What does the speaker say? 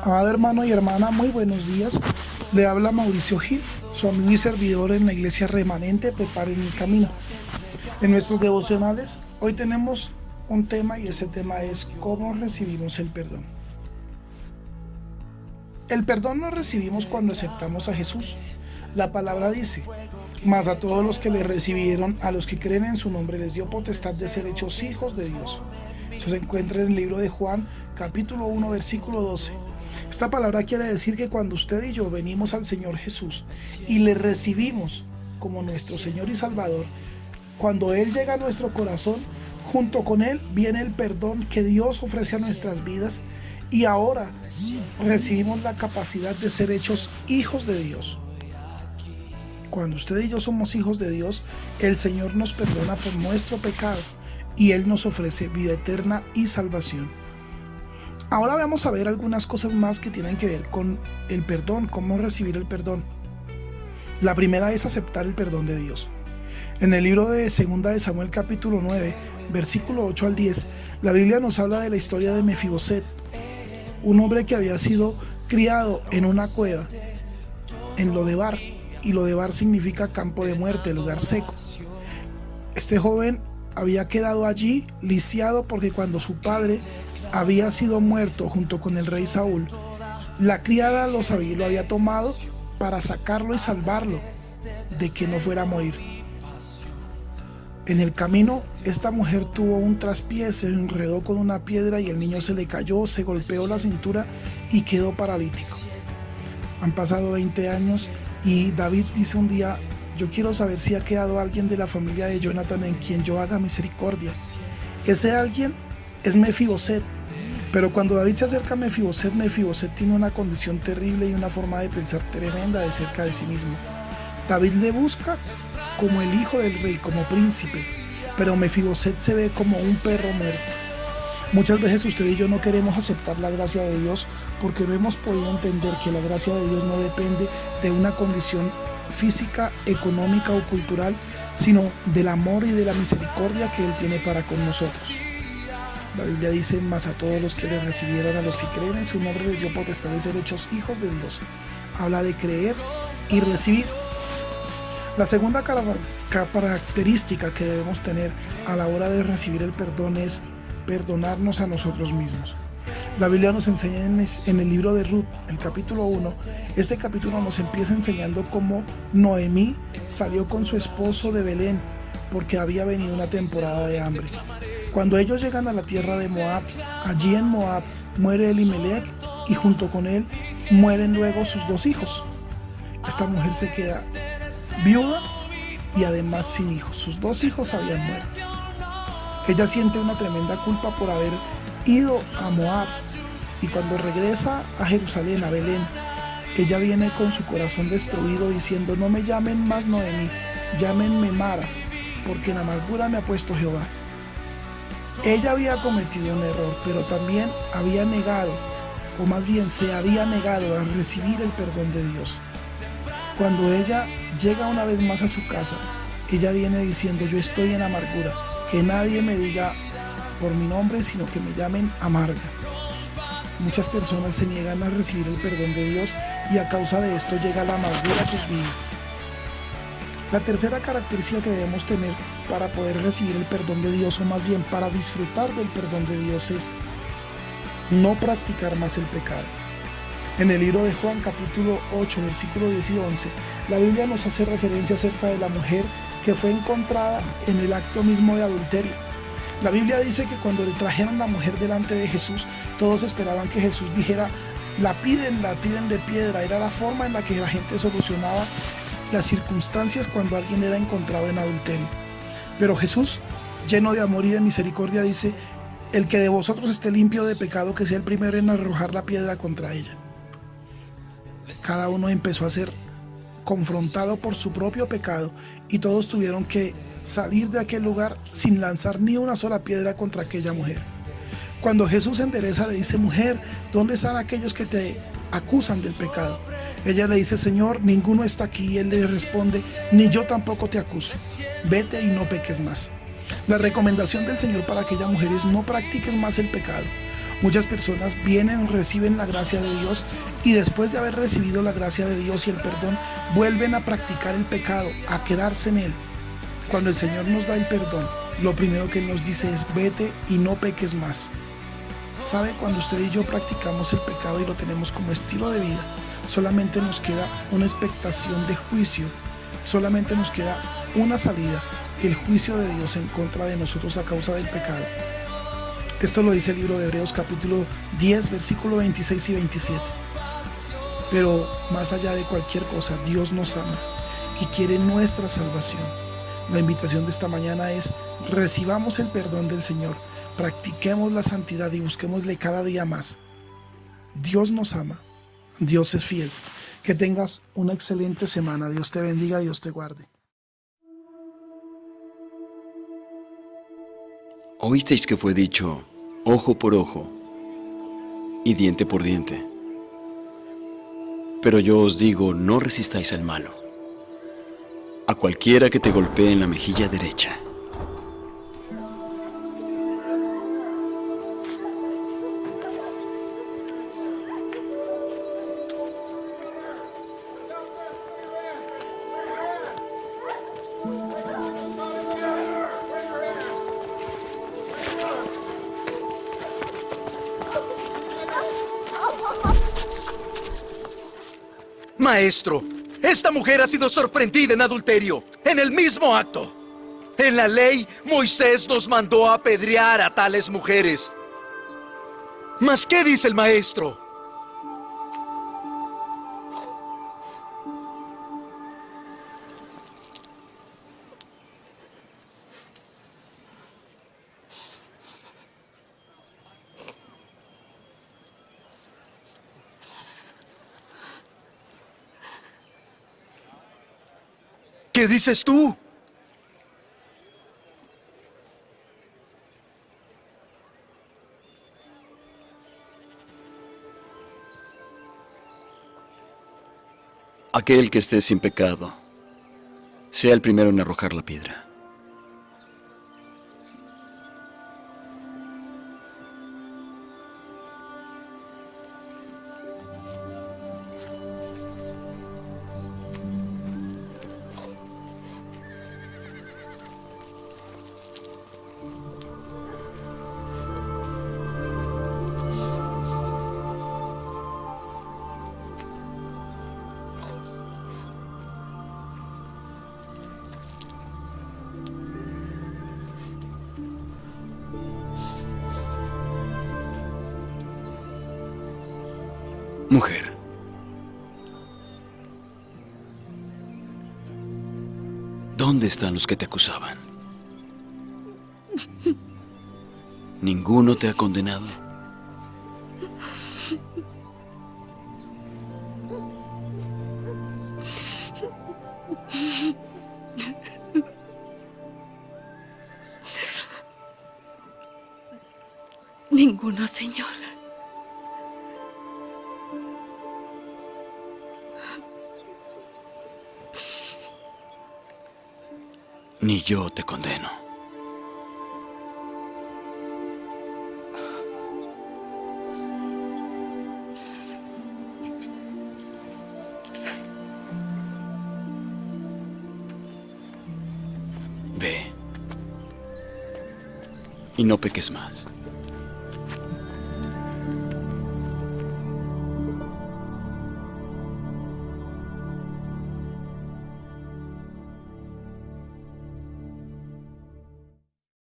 Amado hermano y hermana, muy buenos días. Le habla Mauricio Gil, su amigo y servidor en la iglesia remanente. Preparen el camino. En nuestros devocionales, hoy tenemos un tema y ese tema es cómo recibimos el perdón. El perdón lo recibimos cuando aceptamos a Jesús. La palabra dice: mas a todos los que le recibieron, a los que creen en su nombre, les dio potestad de ser hechos hijos de Dios. Eso se encuentra en el libro de Juan, capítulo 1, versículo 12. Esta palabra quiere decir que cuando usted y yo venimos al Señor Jesús y le recibimos como nuestro Señor y Salvador, cuando Él llega a nuestro corazón, junto con Él viene el perdón que Dios ofrece a nuestras vidas, y ahora recibimos la capacidad de ser hechos hijos de Dios. Cuando usted y yo somos hijos de Dios, el Señor nos perdona por nuestro pecado y Él nos ofrece vida eterna y salvación. Ahora vamos a ver algunas cosas más que tienen que ver con el perdón, cómo recibir el perdón. La primera es aceptar el perdón de Dios. En el libro de 2 de Samuel capítulo 9, versículo 8 al 10, la Biblia nos habla de la historia de Mefiboset, un hombre que había sido criado en una cueva, en Lodebar, y Lodebar significa campo de muerte, lugar seco. Este joven había quedado allí lisiado porque cuando su padre había sido muerto junto con el rey Saúl, la criada lo había tomado para sacarlo y salvarlo de que no fuera a morir. En el camino, esta mujer tuvo un traspié, se enredó con una piedra y el niño se le cayó, se golpeó la cintura y quedó paralítico. Han pasado 20 años y David dice un día: yo quiero saber si ha quedado alguien de la familia de Jonathan en quien yo haga misericordia. Ese alguien es Mefiboset. Pero cuando David se acerca a Mefiboset, Mefiboset tiene una condición terrible y una forma de pensar tremenda de cerca de sí mismo. David le busca como el hijo del rey, como príncipe, pero Mefiboset se ve como un perro muerto. Muchas veces usted y yo no queremos aceptar la gracia de Dios porque no hemos podido entender que la gracia de Dios no depende de una condición física, económica o cultural, sino del amor y de la misericordia que Él tiene para con nosotros. La Biblia dice: mas a todos los que le recibieron, a los que creen en su nombre, les dio potestad de ser hechos hijos de Dios. Habla de creer y recibir. La segunda característica que debemos tener a la hora de recibir el perdón es perdonarnos a nosotros mismos. La Biblia nos enseña en el libro de Ruth, el capítulo 1, este capítulo nos empieza enseñando cómo Noemí salió con su esposo de Belén porque había venido una temporada de hambre. Cuando ellos llegan a la tierra de Moab, allí en Moab muere Elimelech y junto con él mueren luego sus 2 hijos. Esta mujer se queda viuda y además sin hijos. Sus 2 hijos habían muerto. Ella siente una tremenda culpa por haber ido a Moab, y cuando regresa a Jerusalén, a Belén, ella viene con su corazón destruido diciendo: no me llamen más Noemí, llámenme Mara, porque en amargura me ha puesto Jehová. Ella había cometido un error, pero también había negado, o más bien se había negado a recibir el perdón de Dios. Cuando ella llega una vez más a su casa, ella viene diciendo: yo estoy en amargura, que nadie me diga por mi nombre, sino que me llamen amarga. Muchas personas se niegan a recibir el perdón de Dios y a causa de esto llega la amargura a sus vidas. La tercera característica que debemos tener para poder recibir el perdón de Dios, o más bien para disfrutar del perdón de Dios, es no practicar más el pecado. En el libro de Juan capítulo 8, versículo 10 y 11, la Biblia nos hace referencia acerca de la mujer que fue encontrada en el acto mismo de adulterio. La Biblia dice que cuando le trajeron la mujer delante de Jesús, todos esperaban que Jesús dijera: lapídenla, tiren de piedra. Era la forma en la que la gente solucionaba las circunstancias cuando alguien era encontrado en adulterio. Pero Jesús, lleno de amor y de misericordia, dice: el que de vosotros esté limpio de pecado, que sea el primero en arrojar la piedra contra ella. Cada uno empezó a ser confrontado por su propio pecado y todos tuvieron que salir de aquel lugar sin lanzar ni una sola piedra contra aquella mujer. Cuando Jesús se endereza, le dice: mujer, ¿dónde están aquellos que te acusan del pecado? Ella le dice: Señor, ninguno está aquí. Y él le responde: ni yo tampoco te acuso. Vete y no peques más. La recomendación del Señor para aquella mujer es: no practiques más el pecado. Muchas personas vienen, reciben la gracia de Dios y después de haber recibido la gracia de Dios y el perdón, vuelven a practicar el pecado, a quedarse en él. Cuando el Señor nos da el perdón, lo primero que Él nos dice es: vete y no peques más. ¿Sabe? Cuando usted y yo practicamos el pecado y lo tenemos como estilo de vida, solamente nos queda una expectación de juicio, solamente nos queda una salida: el juicio de Dios en contra de nosotros a causa del pecado. Esto lo dice el libro de Hebreos capítulo 10, versículo 26 y 27. Pero más allá de cualquier cosa, Dios nos ama y quiere nuestra salvación. La invitación de esta mañana es: recibamos el perdón del Señor, practiquemos la santidad y busquémosle cada día más. Dios nos ama, Dios es fiel. Que tengas una excelente semana. Dios te bendiga, Dios te guarde. Oísteis que fue dicho: ojo por ojo y diente por diente. Pero yo os digo, no resistáis al malo. A cualquiera que te golpee en la mejilla derecha, Maestro, esta mujer ha sido sorprendida en adulterio, en el mismo acto. En la ley, Moisés nos mandó a apedrear a tales mujeres. ¿Mas qué dice el maestro? ¿Qué dices tú? aquel que esté sin pecado, sea el primero en arrojar la piedra. Mujer, ¿dónde están los que te acusaban? ¿Ninguno te ha condenado? Ninguno, Señor. Ni yo te condeno. Ve y no peques más.